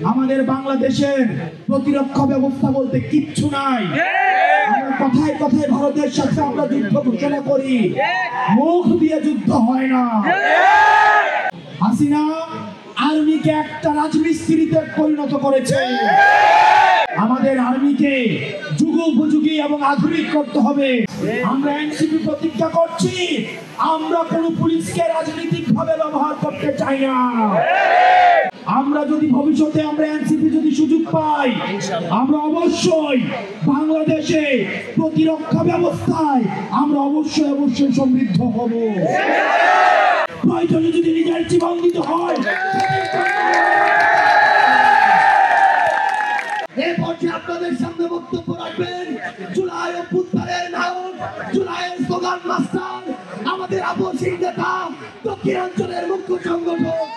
আমাদের বাংলাদেশের প্রতিরক্ষা ব্যবস্থা বলতে কিচ্ছু নাই। আমরা কথায় কথায় ভারতের সাথে আমরা যুদ্ধ ঘোষণা করি, মুখ দিয়ে যুদ্ধ হয় না। হাসিনা আর্মিকে একটা রাজমিস্ত্রিতে পরিণত করেছে। আমাদের আর্মিকে যুগোপযোগী এবং আধুনিক করতে হবে। আমরা এনসিপি প্রতিজ্ঞা করছি, আমরা কোন পুলিশকে রাজনৈতিক ভাবে ব্যবহার করতে চাই না। আমরা যদি ভবিষ্যতে আমরা এনসিপি যদি সুযোগ পাই, আমরা অবশ্যই বাংলাদেশে প্রতিরক্ষা ব্যবস্থায় আমরা অবশ্যই সমৃদ্ধ হব। প্রয়োজনে যদি নিজের জীবন দিতে হয়, এই পর্যায়ে আপনাদের সামনে বক্তব্য রাখবেন জুলাই অভ্যুত্থানের নায়ক, জুলাইয়ের স্লোগান মাস্টার, আমাদের আপসী নেতা, দক্ষিণাঞ্চলের মুখ্য সংগঠক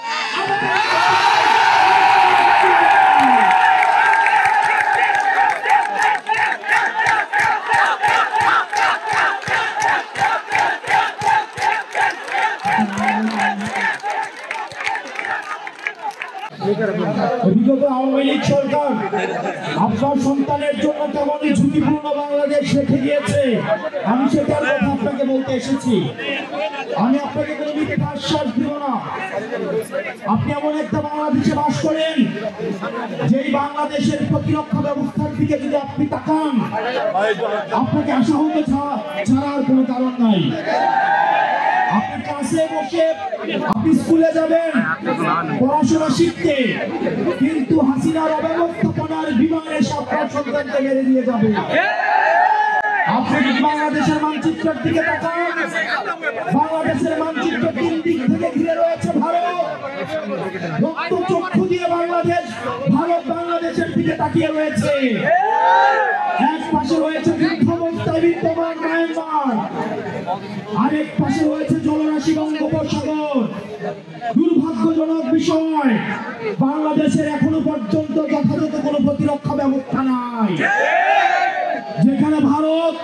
বিগত আওয়ামী লীগ সরকার আপনার সন্তানের জন্য কেমন ঝুঁকিপূর্ণ বাংলাদেশ রেখে গিয়েছে, আমি সেটার কথা আপনাকে বলতে এসেছি। আমি আপনাকে কোনো মিথ্যা আশ্বাস দিব না। আপনি এমন একটা বাংলাদেশে বাস করেন, যেই বাংলাদেশের প্রতিরক্ষা ব্যবস্থার দিকে যদি আপনি তাকান, আপনাকে আশাহত ছাড়ার কোনো কারণ নাই। আপনি ক্লাসে বসে আপনি স্কুলে যাবেন পড়াশোনা শিখতে, কিন্তু হাসিনার অব্যবস্থাপনার বিমানে আপনার সন্তানকে মেরে দিয়ে যাবে। আপনি যদি বাংলাদেশের মানচিত্রের দিকে তাকান, বাংলাদেশের মানচিত্র তিন দিক থেকে ঘিরে রয়েছে ভারত। রক্ত চক্ষু দিয়ে ভারত বাংলাদেশের দিকে তাকিয়ে রয়েছে। এক পাশে রয়েছে যুদ্ধাবস্থায় বিদ্যমান মায়ানমার, আরেক পাশে রয়েছে জলরাশি বঙ্গোপসাগর। দুর্ভাগ্যজনক বিষয়, বাংলাদেশের এখনো পর্যন্ত যথাযথ কোনো প্রতিরক্ষা ব্যবস্থা নাই। যেখানে ভারত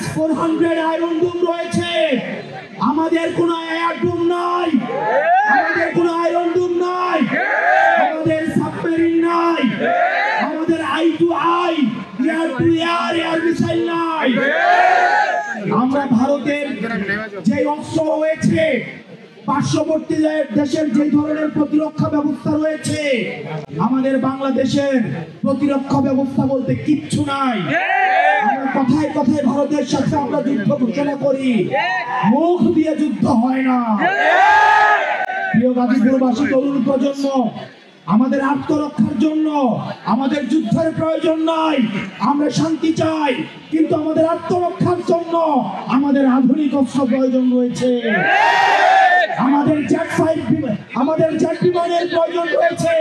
S-400 আয়রন ডোম রয়েছে, আমাদের কোনো এয়ার ডোম নাই, আমাদের কোনো আয়রন ডোম নাই, আমাদের সাবমেরিন নাই, আমাদের I-to-I এয়ার মিসাইল নাই। আমরা ভারতের যে অস্ত্র রয়েছে, পার্শ্ববর্তী দেশের যে ধরনের প্রতিরক্ষা ব্যবস্থা রয়েছে, আমাদের বাংলাদেশের প্রতিরক্ষা ব্যবস্থা বলতে কিচ্ছু নাই। আমরা কথায় কথায় ভারতের সাথে আমরা যুদ্ধ ঘোষণা করি, মুখ দিয়ে যুদ্ধ হয় না। প্রিয় গাজীপুরবাসী, তরুণ প্রজন্ম, আমাদের আত্মরক্ষার জন্য আমাদের যুদ্ধের প্রয়োজন নাই। আমরা শান্তি চাই, কিন্তু আমাদের আত্মরক্ষার জন্য আমাদের আধুনিক অস্ত্র প্রয়োজন রয়েছে। আমাদের জেট বিমানের প্রয়োজন রয়েছে,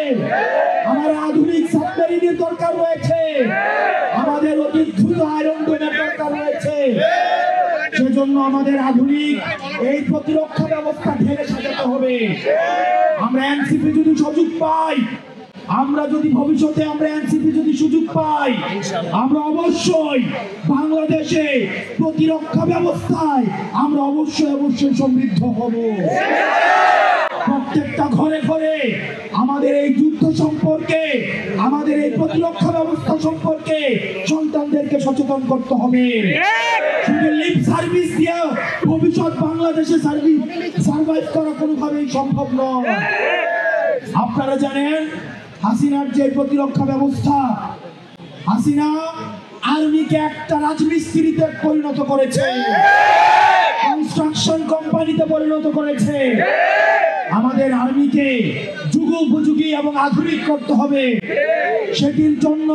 আমাদের আধুনিক সাবমেরিনের দরকার রয়েছে, আমাদের অতি দ্রুত আয়রন ডোমের দরকার রয়েছে। সেজন্য আমাদের আধুনিক এই প্রতিরক্ষা ব্যবস্থা ঢেলে সাজাতে হবে। আমরা এনসিপি যদি সুযোগ পাই, আমরা যদি ভবিষ্যতে আমরা এনসিপি যদি সুযোগ পাই, আমরা অবশ্যই বাংলাদেশে প্রতিরক্ষা ব্যবস্থায় আমরা অবশ্যই সমৃদ্ধ হব। প্রত্যেকটা ঘরে ঘরে আমাদের এই যুদ্ধ সম্পর্কে, আমাদের এই প্রতিরক্ষা ব্যবস্থা সম্পর্কে সন্তানদেরকে সচেতন করতে হবে। শুধু লিপ সার্ভিস দিয়ে ভবিষ্যৎ বাংলাদেশে সার্ভাইভ করা কোনোভাবেই সম্ভব নয়। আপনারা জানেন, হাসিনার যে প্রতিরক্ষা ব্যবস্থা, হাসিনা আর্মিকে একটা রাজমিস্ত্রিতে পরিণত করেছে, কনস্ট্রাকশন কোম্পানিতে পরিণত করেছে। আমাদের আর্মিকে যুগোপযোগী এবং আধুনিক করতে হবে। সেটির জন্য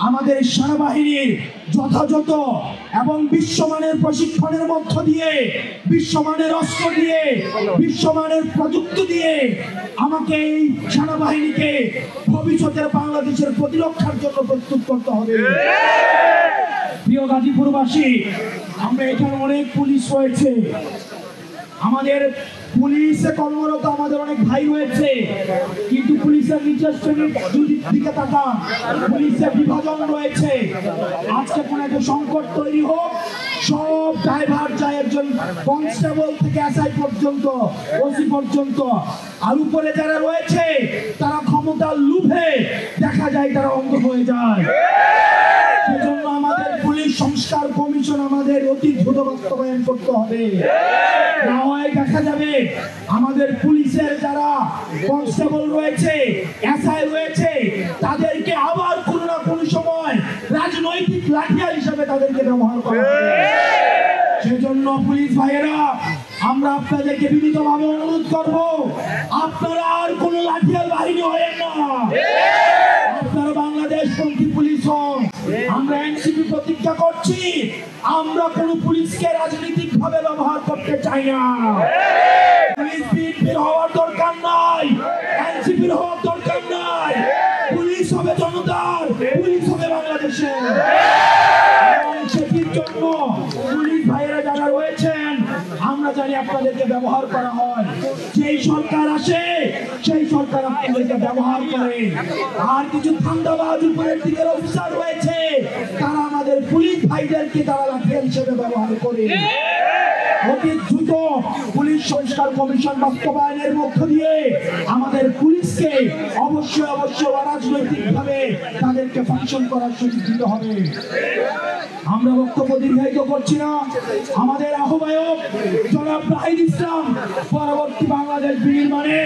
আমাদের সেনাবাহিনীর যথাযথ এবং বিশ্বমানের প্রশিক্ষণের মধ্য দিয়ে, বিশ্বমানের অস্ত্র দিয়ে, বিশ্বমানের প্রযুক্তি দিয়ে আমাকে এই সেনাবাহিনীকে ভবিষ্যতের বাংলাদেশের প্রতিরক্ষার জন্য প্রস্তুত করতে হবে। প্রিয় গাজীপুরবাসী, আমরা এখানে অনেক পুলিশ রয়েছে, আমাদের পুলিশে কর্মরত আমাদের অনেক ভাই রয়েছে, কিন্তু পুলিশের নিচের শ্রেণীর দিকে তাকান, পুলিশের বিভাজন রয়েছে। আজকে কোন একটা সংকট তৈরি হোক, সব ড্রাইভার যায় একজন কনস্টেবল থেকে এসআই পর্যন্ত, ওসি পর্যন্ত, আর উপরে যারা রয়েছে তারা ক্ষমতার লোভে দেখা যায় তারা অন্ধ হয়ে যায়। সেজন্য আমাদের পুলিশ সংস্কার কমিশন আমাদের অতি দ্রুত বাস্তবায়ন করতে হবে। না হয় দেখা যাবে আমাদের পুলিশের যারা কনস্টেবল রয়েছে, এসআই রয়েছে, তাদেরকে আবার কোনো না কোনো সময় রাজনৈতিক লাঠিয়াল হিসেবে তাদেরকে ব্যবহার করা হবে। সেজন্য পুলিশ ভাইয়েরা, আমরা আপনাদেরকে বিনীতভাবে অনুরোধ করব, আপনারা আর কোনো লাঠিয়াল বাহিনী হয়েন না। আপনারা বাংলাদেশপন্থী পুলিশ হন। আমরা এনসিপি প্রতিজ্ঞা করছি, আমরা কোন পুলিশকে রাজনৈতিক ভাবে ব্যবহার করতে চাই না। পুলিশ বিএনপির হওয়ার দরকার নাই, এনসিপির হওয়ার দরকার নাই। পুলিশ হবে জনতার, পুলিশ হবে বাংলাদেশের। সেটির জন্য পুলিশ ভাইয়েরা যারা রয়েছেন, আমরা জানি আপনাদেরকে ব্যবহার করা হয়। যেই সরকার আসে সেই সরকার আপনাদেরকে ব্যবহার করে। আর কিছু ধান্দাবাজ উপরের দিকের অফিসার রয়েছে, তারা আমাদের পুলিশ ভাইদেরকে তারা লাঠিয়াল হিসেবে ব্যবহার করে। অতি দ্রুত পুলিশ সংস্কার কমিশন বাস্তবায়নের মধ্য দিয়ে আমাদের পুলিশকে অবশ্যই অরাজনৈতিকভাবে তাদেরকে ফাংশন করার সুযোগ দিতে হবে। আমরা বক্তব্য দীর্ঘায়িত করছি না। আমাদের আহ্বায়ক জনাব নাহিদ ইসলাম পরবর্তী বাংলাদেশ বিনির্মাণে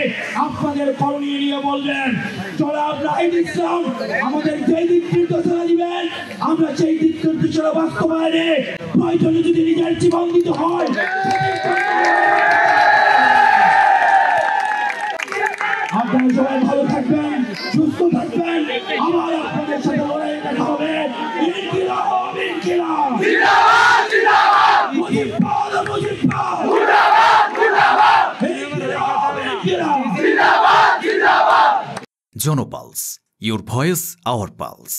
আপনাদের করণীয় নিয়ে বলবেন। জনাব নাহিদ ইসলাম আমাদের যেই দিক নির্দেশনা দিবেন, আমরা সেই দিক নির্দেশনা বাস্তবায়নে প্রয়োজনে যদি নিজের জীবন দিতে হয়। আপনারা সবাই ভালো থাকবেন, সুস্থ থাকবেন। আবার আপনাদের সাথে লড়াইয়ে দেখা হবে। ইনকিলাব, ইনকিলাব, জিন্দাবাদ, জিন্দাবাদ, মুজিববাদ, মুজিববাদ, মুর্দাবাদ, মুর্দাবাদ, ইনকিলাব, ইনকিলাব, জিন্দাবাদ, জিন্দাবাদ। Jan Pulse, your voice, our pulse.